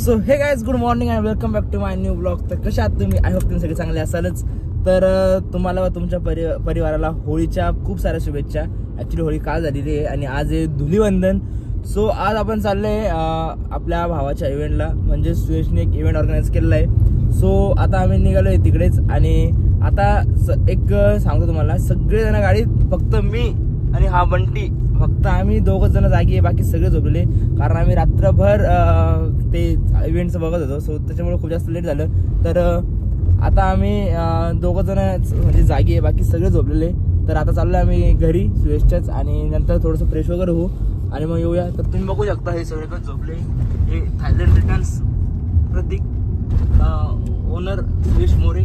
So hey guys good morning and welcome back to my new blog. तर कशा आहात तुम्ही? आय होप तुम्ही सगळे चांगले असालच. तर तुम्हाला व तुमच्या परिवाराला होळीच्या खूप साऱ्या शुभेच्छा. ॲक्च्युली होळी काल झालेली आहे आणि आज आहे धुलीवंदन. सो आज आपण चाललोय आपल्या भावाच्या इव्हेंटला, म्हणजे सुयशने एक इव्हेंट ऑर्गनाईज केलेला आहे. सो आता आम्ही निघालोय तिकडेच. आणि आता एक सांगतो तुम्हाला, सगळेजण गाडीत, फक्त मी आणि हा बंटी, फक्त आम्ही दोघंच जण जागी आहे, बाकी सगळे झोपलेले. कारण आम्ही रात्रभर ते इव्हेंटचं बघत होतो. सो त्याच्यामुळे खूप जास्त लेट झालं. तर आता आम्ही दोघं जण म्हणजे जागी आहे, बाकी सगळे झोपलेले. तर आता चाललोय आम्ही घरी सुयशच्याच, आणि नंतर थोडंसं फ्रेश वगैरे होऊ आणि मग येऊया. तर तुम्ही बघू शकता हे सगळे पण झोपले. हे Thailand returns Prateek, owner Suyash More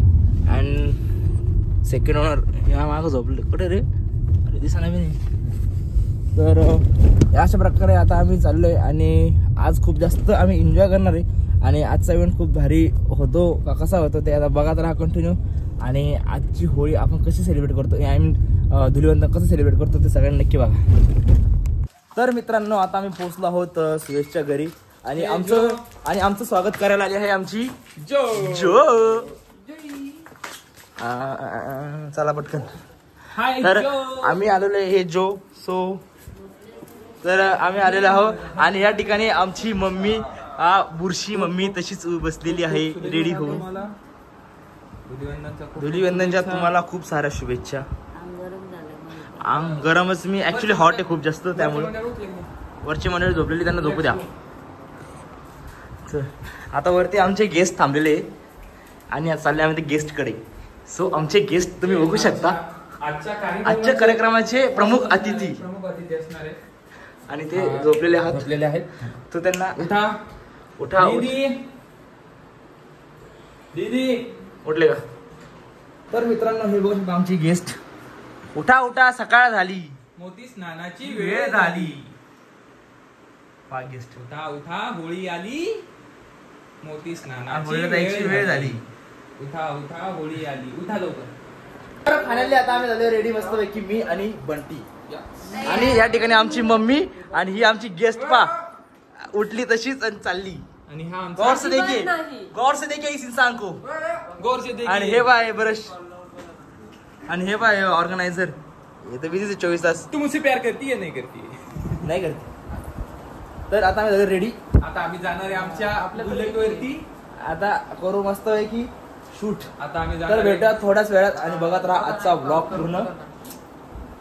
and second owner या मागं झोपले. कुठे रे? अरे दिसायला मी नाही. तर अशा प्रकारे आता आम्ही चाललोय आणि आज खूप जास्त आम्ही एन्जॉय करणार आहे. आणि आजचा इव्हेंट खूप भारी होतो का कसा होतो ते आता बघा तर हा कंटिन्यू. आणि आजची होळी आपण कशी सेलिब्रेट करतो, आय मीन धुलीवंदन कसं सेलिब्रेट करतो ते सगळ्यांनी नक्की बघा. तर मित्रांनो, आता आम्ही पोहोचलो आहोत सुयशच्या घरी. आणि आमचं स्वागत करायला आली आहे आमची जो. चला पटकन. तर आम्ही आलेलो आहे हे जो. सो तर आम्ही आलेलो आहोत आणि या ठिकाणी आमची मम्मी, बुरशी मम्मी तशीच बसलेली आहे रेडी होऊन. धुलीवंदनच्या तुम्हाला खूप साऱ्या शुभेच्छा. गरमच, मी ऍक्च्युली हॉट आहे खूप जास्त, त्यामुळे वरची मंडळी झोपलेली, त्यांना झोपू द्या. आता वरती आमचे गेस्ट थांबलेले आणि आज चालले आम्ही ते गेस्टकडे. सो आमचे गेस्ट तुम्ही बघू शकता, आजच्या कार्यक्रमाचे प्रमुख अतिथी असणार आहे. आणि ते झोपलेले आहेत. तो त्यांना उठा दीदी उठले का? तर मित्रांनो, हे बघून आमची गेस्ट. उठा सकाळ झाली, मोती स्नानाची वेळ झाली. गेस्ट उठा होळी आली, मोती स्नानाची वेळ झाली. उठा होळी आली, उठा लवकर. तर फायनली आता आम्ही झालो रेडी मस्तपैकी, मी आणि बंटी. आणि या ठिकाणी आमची मम्मी आणि ही आमची गेस्ट उठली तशीच आणि चालली. आणि हा गौर से देखिए इस इंसान को, गौर से देखिए. आणि हे बाय ब्रश, आणि हे बाय ऑर्गनायझर. हे तर बिझी 24 तास. तू मुझसे प्यार करती है? नाही करती. तर आता आम्ही झालो रेडी. आता आम्ही जाणार आहे आमच्या आपल्या बुलेटवरती. आता करू मस्त आहे की शूट. आता आम्ही तर भेटा थोड्याच वेळात आणि बघत राहा आजचा व्लॉग पूर्ण.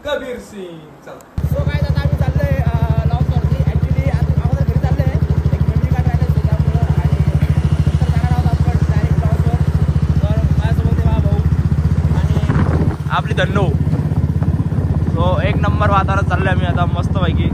कबीर सिंग. चला. सो गाइस, आता आम्ही चाललोय लॉन्सवरती. ऍक्च्युली आम्हाला घरी चाललोय, एक मेमरी कार्ड राहिलं त्यामुळे. आणि नंतर जाणार आहोत आपण डायरेक्ट लॉन्सवर. तर माझ्यासोबत आहे भाऊ आणि आपली धन्नो. सो एक नंबर वातावरण चाललोय आम्ही आता मस्तपैकी.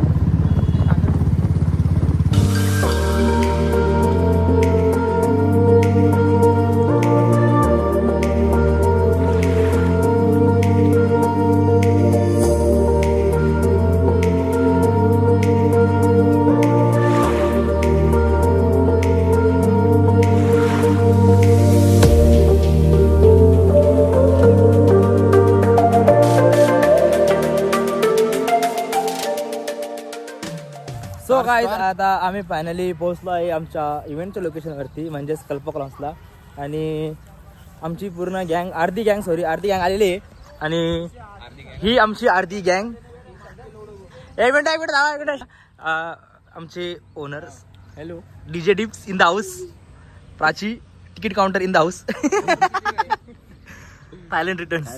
सो गाइस, आता आम्ही फायनली पोहोचलो आहे आमच्या इव्हेंटच्या लोकेशनवरती, म्हणजेच कल्पक लॉन्सला. आणि आमची पूर्ण गँग, अर्धी गँग आलेली आहे. आणि ही आमची अर्धी गँग. एक मिनिट आमचे owners, hello, DJ dips in the house, Prachi ticket counter in the house, Thailand returns,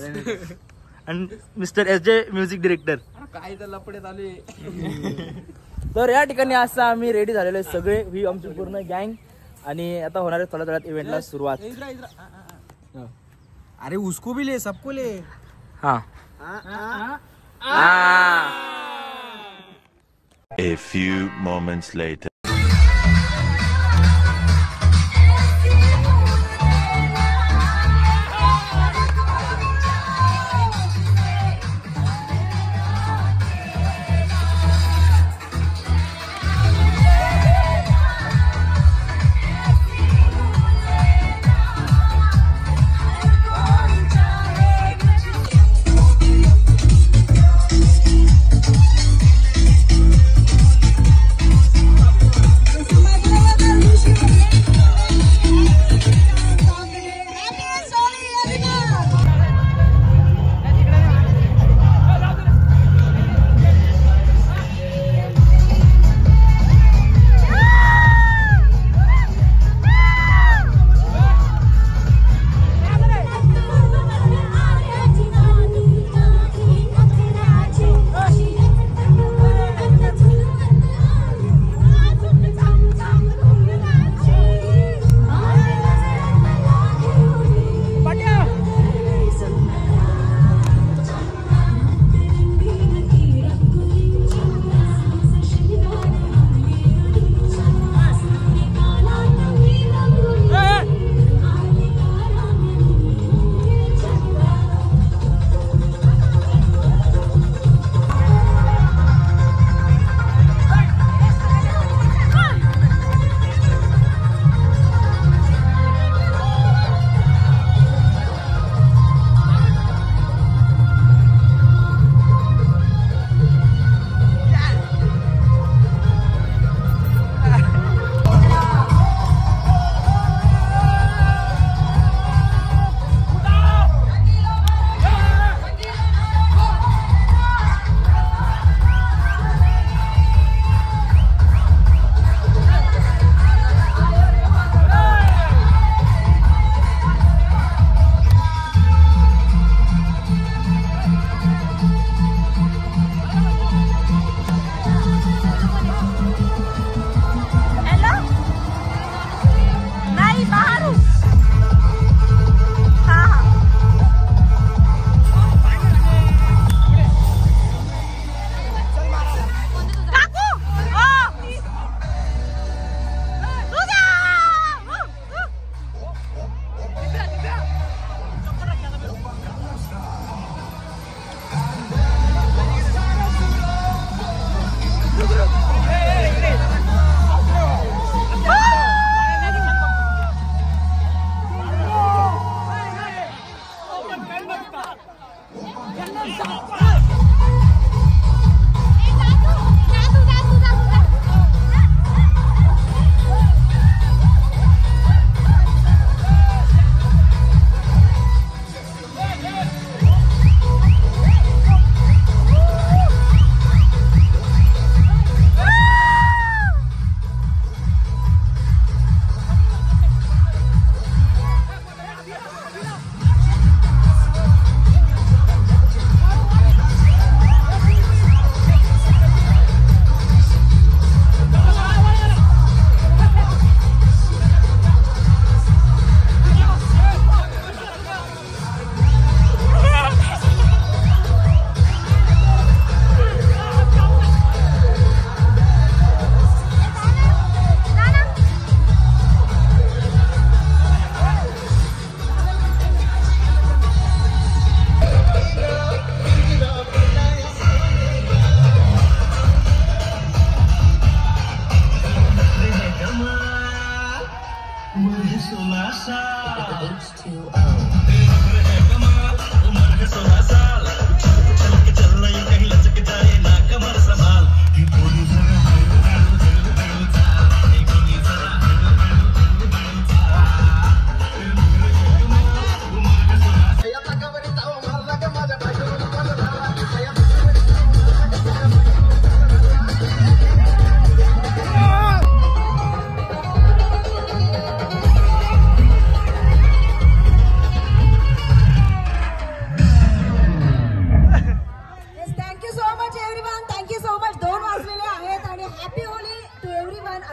आणि मिस्टर SJ म्युझिक डिरेक्टर. काय तर लपडे चालू. तर या ठिकाणी असं आम्ही रेडी झालेलो आहे सगळे, ही आमची पूर्ण गँग. आणि आता होणार आहे थोड्या वेळात इव्हेंटला सुरुवात. अरे उसको भी ले, सबको ले. हाँ. A few moments later.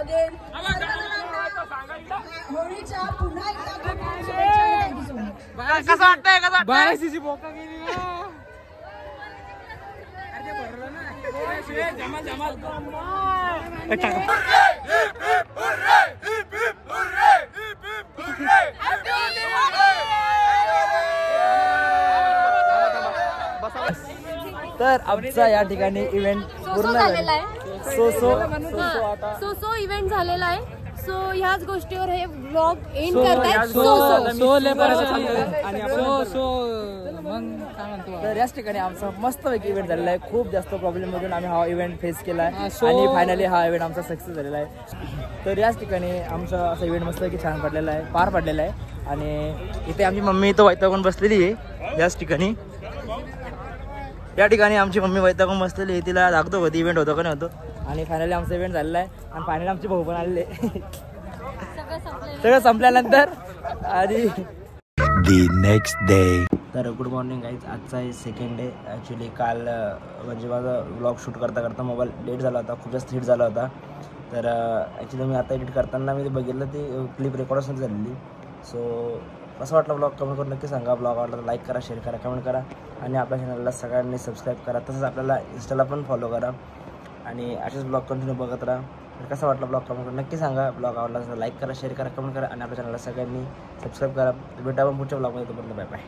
Again होळीच्या पुन्हा एकदा खूप खूप शुभेच्छा. Thank you so much. कसं वाटतंय कसं बाराशेची बोका गेली ना. तर आमचा या ठिकाणी इव्हेंट पूर्ण झालेला आहे. आता इव्हेंट झालेला आहे. सो ह्याच गोष्टीवर हे व्लॉग एंड करतायत. तर याच ठिकाणी आमचा मस्तपैकी इव्हेंट झालेला आहे. खूप जास्त प्रॉब्लेम मधून आम्ही हा इव्हेंट फेस केला आहे आणि फायनली हा इव्हेंट आमचा सक्सेस झालेला आहे. तर याच ठिकाणी आमचा असा इव्हेंट मस्तपैकी छान पडलेला आहे, पार पडलेला आहे. आणि इथे आमची मम्मी तो वैतागून बसलेली आहे. याच ठिकाणी या ठिकाणी आमची मम्मी वैतागून बसलेली आहे. तिला दाखवतो कधी इव्हेंट होतो का नाही होतो. आणि फायनली आमचा इव्हेंट झालेला आहे आणि फायनली आमचे भाऊ पण आलेले. सगळं संपल्यानंतर आणि The next day. तर गुड मॉर्निंग गाईज. आजचा आहे सेकंड डे. ॲक्च्युली काल म्हणजे माझा व्लॉग शूट करता करता मोबाईल डेट झाला होता, खूप जास्त हिट झाला होता. तर ॲक्च्युली मी आता एडिट करताना मी ते बघितलं ते क्लिप रेकॉर्डच नाही झालेली. सो कसं वाटलं ब्लॉग कमेंट करून नक्की सांगा. ब्लॉग आवडला तर लाईक करा, शेअर करा, कमेंट करा आणि आपल्या चॅनलला सगळ्यांनी सबस्क्राईब करा. तसंच आपल्याला इंस्टाला पण फॉलो करा आणि असेच ब्लॉग कंटिन्यू बघत राहा. तर कसा वाटला ब्लॉग कमेंट करून नक्की सांगा. ब्लॉग आवडला तर लाईक करा, शेअर करा, कमेंट करा आणि आपल्या चॅनलला सगळ्यांनी सबस्क्राईब करा. भेटा पण पुढच्या ब्लॉगमध्ये. तोपर्यंत बाय बाय.